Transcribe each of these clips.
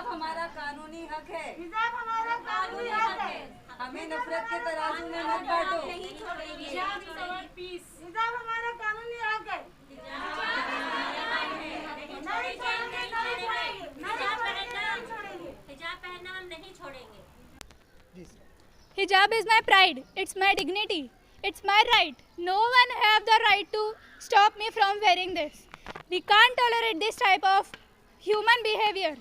हमारा कानूनी हक है। हिजाब हमारा कानूनी हक है। हमें नफरत के तराजू में मत बांटो। हिजाब हमारा कानूनी हक है। हिजाब पहनना हम नहीं छोड़ेंगे। Hijab is my pride. It's my dignity. It's my right. No one have the right to stop me from wearing this. We can't tolerate this type of human behavior.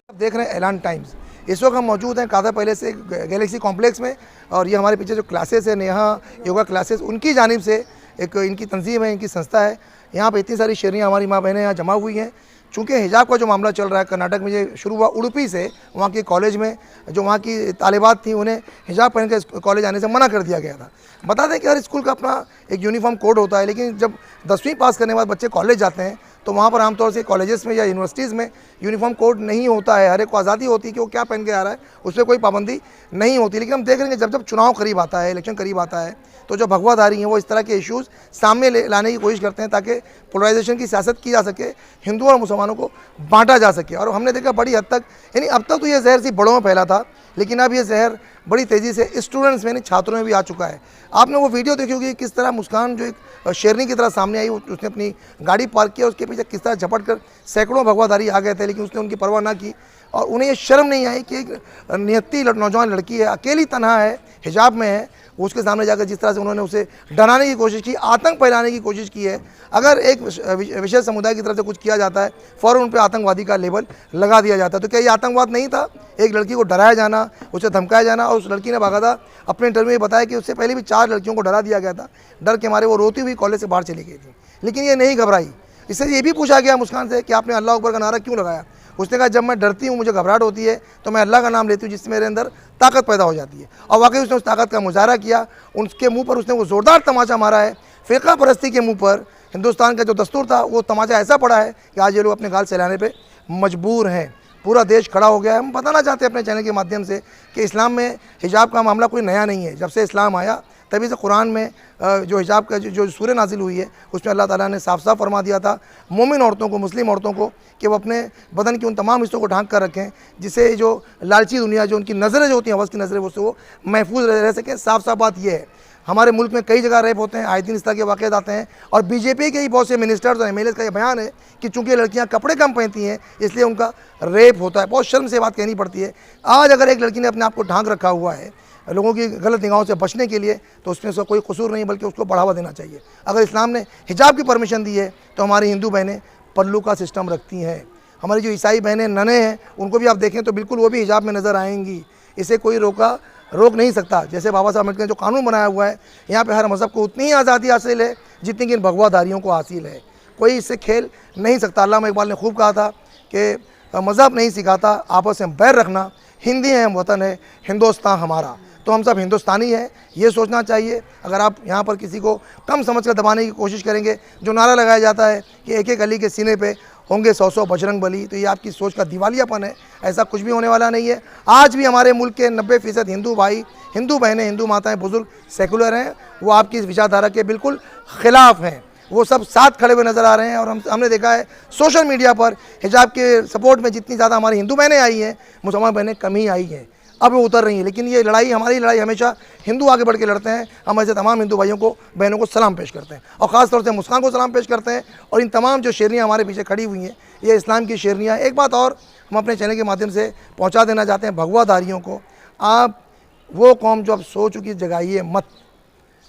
आप देख रहे हैं ऐलान टाइम्स। इस वक्त हम मौजूद हैं कादा पैलेस से गैलेक्सी कॉम्प्लेक्स में, और ये हमारे पीछे जो क्लासेस है नेहा योगा क्लासेस, उनकी जानिब से एक इनकी तंजीम है, इनकी संस्था है। यहाँ पे इतनी सारी शेरनियाँ हमारी माँ बहनें यहाँ जमा हुई हैं। चूँकि हिजाब का जो मामला चल रहा है कर्नाटक में, ये शुरू हुआ उडुपी से। वहाँ के कॉलेज में जो वहाँ की तालिबात थी, उन्हें हिजाब पहन कर कॉलेज आने से मना कर दिया गया था। बता दें कि हर स्कूल का अपना एक यूनिफॉर्म कोड होता है, लेकिन जब 10वीं पास करने के बाद बच्चे कॉलेज जाते हैं तो वहाँ पर आमतौर से कॉलेजेस में या यूनिवर्सिटीज़ में यूनिफॉर्म कोड नहीं होता है। हर एक को आज़ादी होती है कि वो क्या पहन के आ रहा है, उस पर कोई पाबंदी नहीं होती। लेकिन हम देख रहे हैं जब जब चुनाव करीब आता है, इलेक्शन करीब आता है, तो जो भगवाधारी हैं वो इस तरह के इश्यूज़ सामने लाने की कोशिश करते हैं ताकि पोलराइजेशन की सियासत की जा सके, हिंदुओं और मुसलमानों को बांटा जा सके। और हमने देखा बड़ी हद तक, यानी अब तक तो ये जहर सिर्फ बड़ों में फैला था, लेकिन अब ये जहर बड़ी तेज़ी से स्टूडेंट्स में, छात्रों में भी आ चुका है। आपने वो वीडियो देखी होगी किस तरह मुस्कान जो एक शेरनी की तरह सामने आई, उसने अपनी गाड़ी पार्क किया, उसके पीछे किस तरह झपट कर सैकड़ों भगवाधारी आ गए थे, लेकिन उसने उनकी परवाह ना की। और उन्हें ये शर्म नहीं आई कि एक नियत्ती नौजवान लड़की है, अकेली तनहा है, हिजाब में है, उसके सामने जाकर जिस तरह से उन्होंने उसे डराने की कोशिश की, आतंक फैलाने की कोशिश की है। अगर एक विशेष समुदाय की तरफ से कुछ किया जाता है, फ़ौरन उन पर आतंकवादी का लेबल लगा दिया जाता है। तो क्या ये आतंकवाद नहीं था? एक लड़की को डराया जाना, उसे धमकाया जाना, और उस लड़की ने बाकायदा अपने इंटरव्यू में बताया कि उससे पहले भी 4 लड़कियों को डरा दिया गया था। डर के मारे वो रोती हुई कॉलेज से बाहर चली गई थी, लेकिन ये नहीं घबराई। इससे ये भी पूछा गया मुस्कान से कि आपने अल्लाह अकबर का नारा क्यों लगाया? उसने कहा जब मैं डरती हूँ, मुझे घबराहट होती है, तो मैं अल्लाह का नाम लेती हूँ, जिससे मेरे अंदर ताकत पैदा हो जाती है। और वाकई उसने उस ताकत का मुजाहरा किया। उनके मुंह पर उसने वो ज़ोरदार तमाचा मारा है। फ़िरका परस्ती के मुंह पर हिंदुस्तान का जो दस्तूर था, वो तमाचा ऐसा पड़ा है कि आज ये लोग अपने गाल सहलाने पर मजबूर हैं। पूरा देश खड़ा हो गया है। हम बताना चाहते हैं अपने चैनल के माध्यम से कि इस्लाम में हिजाब का मामला कोई नया नहीं है। जब से इस्लाम आया तभी से कुरान में जो हिजाब का जो सूरह नाजिल हुई है, उसमें अल्लाह ताला ने साफ साफ फरमा दिया था मोमिन औरतों को, मुस्लिम औरतों को, कि वो अपने बदन की उन तमाम हिस्सों को ढांक कर रखें, जिससे जो लालची दुनिया, जो उनकी नज़रें जो होती हैं, हवस की नज़रें, उससे वो महफूज रह सकें। साफ साफ बात यह है, हमारे मुल्क में कई जगह रेप होते हैं, आए दिन इस तरह के वाक़यात आते हैं, और बीजेपी के ही बहुत से मिनिस्टर्स और एमएलए का ये बयान है कि चूँकि लड़कियाँ कपड़े कम पहनती हैं इसलिए उनका रेप होता है। बहुत शर्म से बात कहनी पड़ती है। आज अगर एक लड़की ने अपने आप को ढांक रखा हुआ है लोगों की गलत निगाहों से बचने के लिए, तो उसमें उसका कोई कसूर नहीं, बल्कि उसको बढ़ावा देना चाहिए। अगर इस्लाम ने हिजाब की परमिशन दी है तो हमारी हिंदू बहनें पल्लू का सिस्टम रखती हैं। हमारी जो ईसाई बहनें नने हैं, उनको भी आप देखें तो बिल्कुल वो भी हिजाब में नज़र आएंगी। इसे कोई रोक नहीं सकता। जैसे बाबा साहब अम्बेडकर ने जो कानून बनाया हुआ है, यहाँ पे हर मज़हब को उतनी ही आज़ादी हासिल है जितनी कि इन भगवाधारियों को हासिल है। कोई इससे खेल नहीं सकता। अल्लामा इकबाल ने खूब कहा था कि मज़हब नहीं सिखाता आपस में बैर रखना, हिंदी है हम, वतन है हिंदुस्तान हमारा। तो हम सब हिंदुस्तानी हैं, ये सोचना चाहिए। अगर आप यहाँ पर किसी को कम समझकर दबाने की कोशिश करेंगे, जो नारा लगाया जाता है कि एक एक अली के सीने पे होंगे 100 बजरंग बली, तो ये आपकी सोच का दिवालियापन है। ऐसा कुछ भी होने वाला नहीं है। आज भी हमारे मुल्क के 90% हिंदू भाई, हिंदू बहनें, हिंदू माताएं, बुजुर्ग सेकुलर हैं, वो आपकी इस विचारधारा के बिल्कुल ख़िलाफ़ हैं। वो सब साथ खड़े हुए नज़र आ रहे हैं। और हमने देखा है सोशल मीडिया पर हिजाब के सपोर्ट में जितनी ज़्यादा हमारी हिंदू बहनें आई हैं, मुसलमान बहनें कम ही आई हैं। अब वो उतर रही है। लेकिन ये लड़ाई, हमारी लड़ाई हमेशा हिंदू आगे बढ़ के लड़ते हैं। हम ऐसे तमाम हिंदू भाइयों को, बहनों को सलाम पेश करते हैं, और ख़ास तौर से मुस्कान को सलाम पेश करते हैं। और इन तमाम जो शेरनियाँ हमारे पीछे खड़ी हुई हैं, ये इस्लाम की शेरनियाँ। एक बात और हम अपने चैनल के माध्यम से पहुँचा देना चाहते हैं भगवाधारियों को, आप वो कौम जो अब सो चुकी जगाइए मत।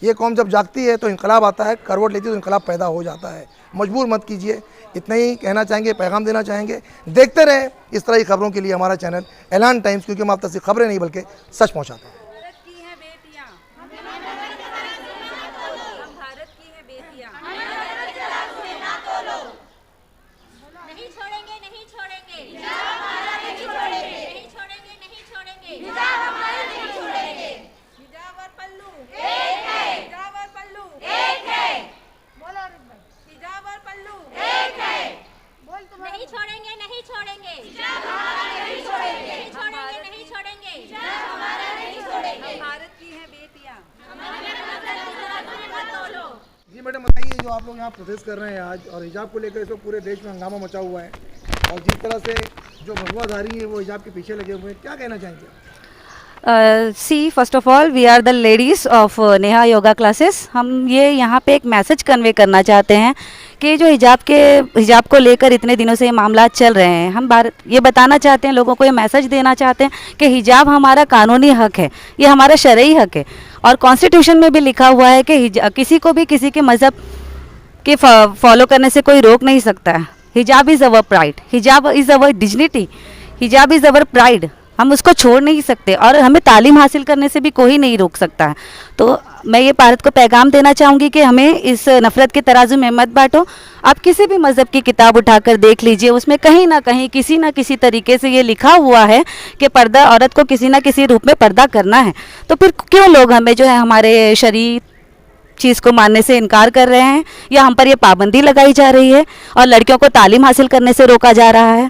ये कौम जब जागती है तो इनकलाब आता है, करवट लेती है तो इनकलाब पैदा हो जाता है। मजबूर मत कीजिए। इतना ही कहना चाहेंगे, पैगाम देना चाहेंगे। देखते रहें इस तरह की खबरों के लिए हमारा चैनल ऐलान टाइम्स, क्योंकि हम आप तक सिर्फ खबरें नहीं बल्कि सच पहुँचाते हैं। भारत की हैं बेटियां, हम भारत की हैं बेटियां। नहीं छोड़ेंगे, नहीं छोड़ेंगे, हिजाब हमारा नहीं छोड़ेंगे, नहीं छोड़ेंगे, नहीं छोड़ेंगे। हिजाब हमारा नहीं छोड़ेंगे। हिजाब और पल्लू एक है, हिजाब और पल्लू एक है, बोलो हिजाब और पल्लू एक है, बोल नहीं छोड़ेंगे, नहीं छोड़ेंगे, हिजाब हमारा नहीं छोड़ेंगे, नहीं छोड़ेंगे, नहीं छोड़ेंगे। हिजाब हमारा नहीं छोड़ेंगे। हम भारत की हैं बेटियां। जी मैडम बताइए, जो आप लोग यहाँ प्रोटेस्ट कर रहे हैं आज, और हिजाब को लेकर इस वक्त पूरे देश में हंगामा मचा हुआ है, और जिस तरह से जो भगवाधारी है वो हिजाब के पीछे लगे हुए हैं, क्या कहना चाहेंगे आप? See first of all we are the ladies of Neha yoga classes. हम ये यहाँ पे एक मैसेज कन्वे करना चाहते हैं कि जो हिजाब को लेकर इतने दिनों से ये मामला चल रहे हैं, हम ये बताना चाहते हैं, लोगों को ये मैसेज देना चाहते हैं कि हिजाब हमारा कानूनी हक है, ये हमारा शरई हक है और कॉन्स्टिट्यूशन में भी लिखा हुआ है कि किसी को भी किसी के मज़हब के फॉलो करने से कोई रोक नहीं सकता है। हिजाब इज़ अवर प्राइड, हिजाब इज़ अवर डिग्निटी, हिजाब इज़ अवर प्राइड। हम उसको छोड़ नहीं सकते और हमें तालीम हासिल करने से भी कोई नहीं रोक सकता है। तो मैं ये भारत को पैगाम देना चाहूँगी कि हमें इस नफ़रत के तराजू में मत बांटो। आप किसी भी मज़हब की किताब उठाकर देख लीजिए, उसमें कहीं ना कहीं किसी ना किसी तरीके से ये लिखा हुआ है कि पर्दा, औरत को किसी ना किसी रूप में पर्दा करना है। तो फिर क्यों लोग हमें जो है हमारे शरीय चीज़ को मानने से इनकार कर रहे हैं, या हम पर ये पाबंदी लगाई जा रही है और लड़कियों को तालीम हासिल करने से रोका जा रहा है।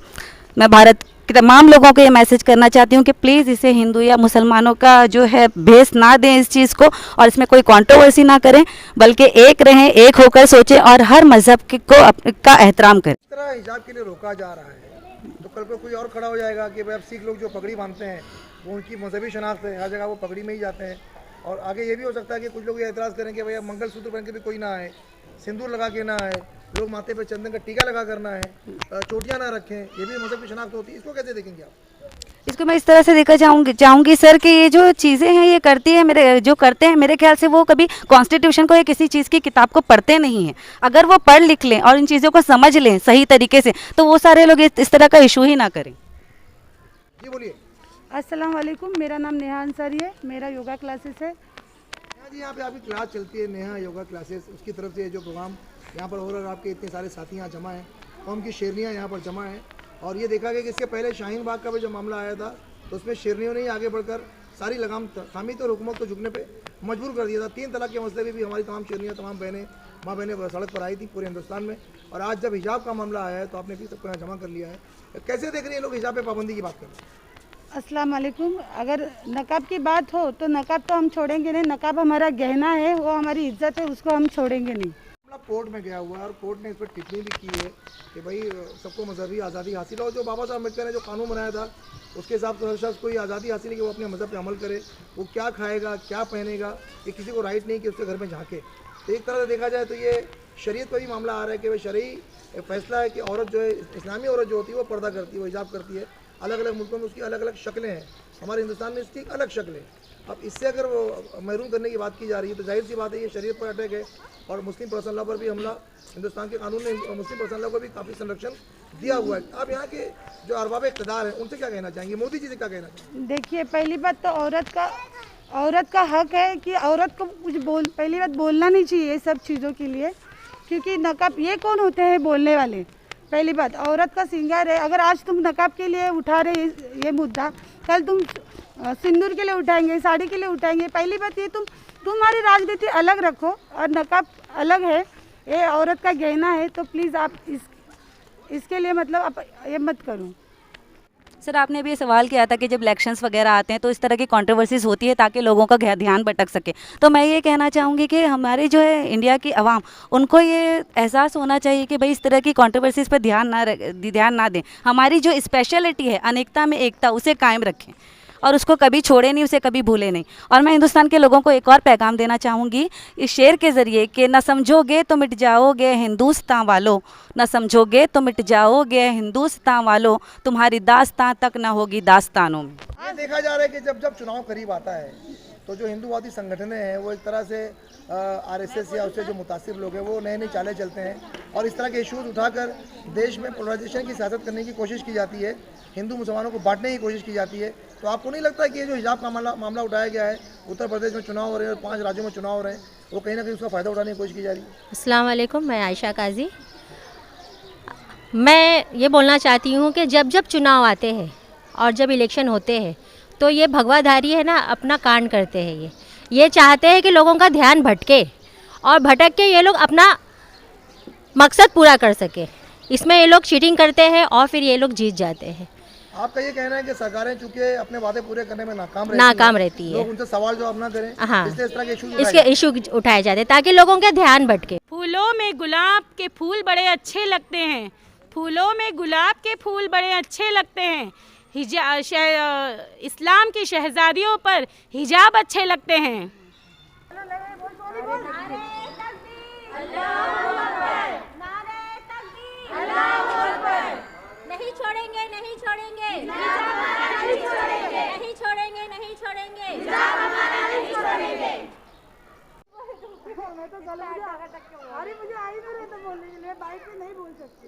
मैं भारत कि तमाम लोगों को ये मैसेज करना चाहती हूँ कि प्लीज़ इसे हिंदू या मुसलमानों का जो है भेस ना दें इस चीज़ को, और इसमें कोई कंट्रोवर्सी ना करें, बल्कि एक रहें, एक होकर सोचें और हर मज़हब का एहतराम करें। इस तरह हिजाब के लिए रोका जा रहा है तो कल को कोई और खड़ा हो जाएगा कि भाई अब सिख लोग जो पगड़ी बांधते हैं वो उनकी मजहबी शनाख्त है, हर जगह वो पगड़ी में ही जाते हैं। और आगे ये भी हो सकता है कि कुछ लोग ये एतराज़ करें कि भैया मंगलसूत्र पहन के भी कोई ना आए, सिंदूर लगा के ना आए, लोग माथे पे चंदन का टीका लगा करना है, चोटियां ना रखें, ये भी मज़हब की शनाख्त होती है। इसको कैसे देखेंगे आप? इसको मैं इस तरह से देखा चाहूँगी सर कि ये जो चीज़ें हैं ये करती है करते हैं मेरे ख्याल से वो कभी कॉन्स्टिट्यूशन को या किसी चीज़ की किताब को पढ़ते नहीं हैं। अगर वो पढ़ लिख लें और इन चीज़ों को समझ लें सही तरीके से तो वो सारे लोग इस तरह का इशू ही ना करें। जी बोलिए। अस्सलाम वालेकुम, मेरा नाम नेहा अंसारी है, मेरा योगा क्लासेस है। जी यहाँ पे आपकी क्लास चलती है नेहा योगा क्लासेस, उसकी तरफ से जो प्रोग्राम यहाँ पर हो रहा है, आपके इतने सारे साथी यहाँ जमा हैं, कौम की शेरनियाँ यहाँ पर जमा हैं। और ये देखा गया कि इसके पहले शाहीन बाग का भी जो मामला आया था तो उसमें शेरनियों ने ही आगे बढ़कर सारी लगाम थामी तो हुकूमत को झुकने पे मजबूर कर दिया था। 3 तलाक के मसले में भी हमारी तमाम शेरनियाँ, तमाम बहनें, माँ बहनें सड़क पर आई थी पूरे हिंदुस्तान में। और आज जब हिजाब का मामला आया है तो आपने भी सबको यहाँ जमा कर लिया है। कैसे देख रही हैं लोग हिजाब पे पाबंदी की बात कर रहे हैं? अस्सलाम वालेकुम। अगर नकाब की बात हो तो नकाब तो हम छोड़ेंगे नहीं, नकाब हमारा गहना है, वो हमारी इज्जत है, उसको हम छोड़ेंगे नहीं। कोर्ट में गया हुआ है और कोर्ट ने इस पर टिप्पणी भी की है कि भाई सबको मजहबी आज़ादी हासिल हो। जो बाबा साहब अम्बेडकर ने जो कानून बनाया था उसके हिसाब से हर शख्स को ये आज़ादी हासिल है कि वो अपने मज़हब पे अमल करे, वो क्या खाएगा, क्या पहनेगा, ये किसी को राइट नहीं कि उसके घर में झांके। तो एक तरह से देखा जाए तो ये शरीयत पर भी मामला आ रहा है कि भाई शरई फैसला है कि औरत जो है, इस्लामी औरत जो होती है वो पर्दा करती है, वो हिजाब करती है। अलग अलग मुल्कों में उसकी अलग अलग शक्लें हैं, हमारे हिंदुस्तान में इसकी अलग शक्लें। अब इससे अगर वो महरूम करने की बात की जा रही है तो जाहिर सी बात है ये शरीयत पर अटैक है। और मुस्लिम पर्सनल लॉ पर भी हमला, हिंदुस्तान के कानून ने मुस्लिम पर्सनल लॉ को भी काफ़ी संरक्षण दिया हुआ है। आप यहाँ के जो अरबाब इक़्तिदार हैं उनसे क्या कहना चाहेंगे, मोदी जी से क्या कहना चाहेंगे? देखिए, पहली बात तो औरत का हक है कि औरत को कुछ पहली बात बोलना नहीं चाहिए ये सब चीज़ों के लिए, क्योंकि नकाब ये कौन होते हैं बोलने वाले। पहली बात औरत का श्रृंगार है। अगर आज तुम नकाब के लिए उठा रहे ये मुद्दा, कल तुम सिंदूर के लिए उठाएंगे, साड़ी के लिए उठाएंगे। पहली बात ये तुम्हारी राजनीति अलग रखो और नकाब अलग है, ये औरत का गहना है। तो प्लीज़ आप इसके लिए मतलब आप ये मत करो। सर आपने भी ये सवाल किया था कि जब इलेक्शंस वगैरह आते हैं तो इस तरह की कंट्रोवर्सीज होती है ताकि लोगों का ध्यान भटक सके। तो मैं ये कहना चाहूँगी कि हमारे जो है इंडिया की आवाम, उनको ये एहसास होना चाहिए कि भाई इस तरह की कंट्रोवर्सीज पर ध्यान ना दें। हमारी जो स्पेशलिटी है अनेकता में एकता, उसे कायम रखें और उसको कभी छोड़े नहीं, उसे कभी भूले नहीं। और मैं हिंदुस्तान के लोगों को एक और पैगाम देना चाहूँगी इस शेर के ज़रिए कि न समझोगे तो मिट जाओगे हिंदुस्तान वालों, न समझोगे तो मिट जाओगे हिंदुस्तान वालों, तुम्हारी दास्तां तक ना होगी दास्तानों में। ये देखा जा रहा है कि जब जब चुनाव करीब आता है तो जो हिंदूवादी संगठनें हैं वो एक तरह से आरएसएस या उससे जो मुतासिर लोग हैं वो नए नए चालें चलते हैं और इस तरह के इशूज़ उठाकर देश में पोलराइजेशन की सियासत करने की कोशिश की जाती है, हिंदू मुसलमानों को बांटने की कोशिश की जाती है। तो आपको नहीं लगता कि ये जो हिजाब का मामला उठाया गया है, उत्तर प्रदेश में चुनाव हो रहे हैं और 5 राज्यों में चुनाव हो रहे हैं, वो कहीं ना कहीं उसका फ़ायदा उठाने की कोशिश की जा रही है? अस्सलाम वालेकुम, मैं आयशा काजी। मैं ये बोलना चाहती हूँ कि जब जब चुनाव आते हैं और जब इलेक्शन होते हैं तो ये भगवाधारी है ना अपना कांड करते हैं। ये चाहते हैं कि लोगों का ध्यान भटके और भटक के ये लोग अपना मकसद पूरा कर सके। इसमें ये लोग चीटिंग करते हैं और फिर ये लोग जीत जाते हैं। आपका ये कहना है कि सरकारें चूंकि अपने वादे पूरे करने में नाकाम रहती है, लोग उनसे सवाल जवाब ना करें, हाँ, इसलिए इस तरह के इसके इशू उठाए जाते हैं ताकि लोगों का ध्यान भटके। फूलों में गुलाब के फूल बड़े अच्छे लगते हैं, फूलों में गुलाब के फूल बड़े अच्छे लगते हैं, इस्लाम की शहजादियों पर हिजाब अच्छे लगते हैं। नहीं छोड़ेंगे, नहीं छोड़ेंगे, नहीं छोड़ेंगे, नहीं छोड़ेंगे, नहीं छोड़ेंगे, नहीं छोड़ेंगे। मैं तो गले में अरे मुझे आ ही नहीं रहा था बोलने के लिए, बाइक पे नहीं बोल सकती।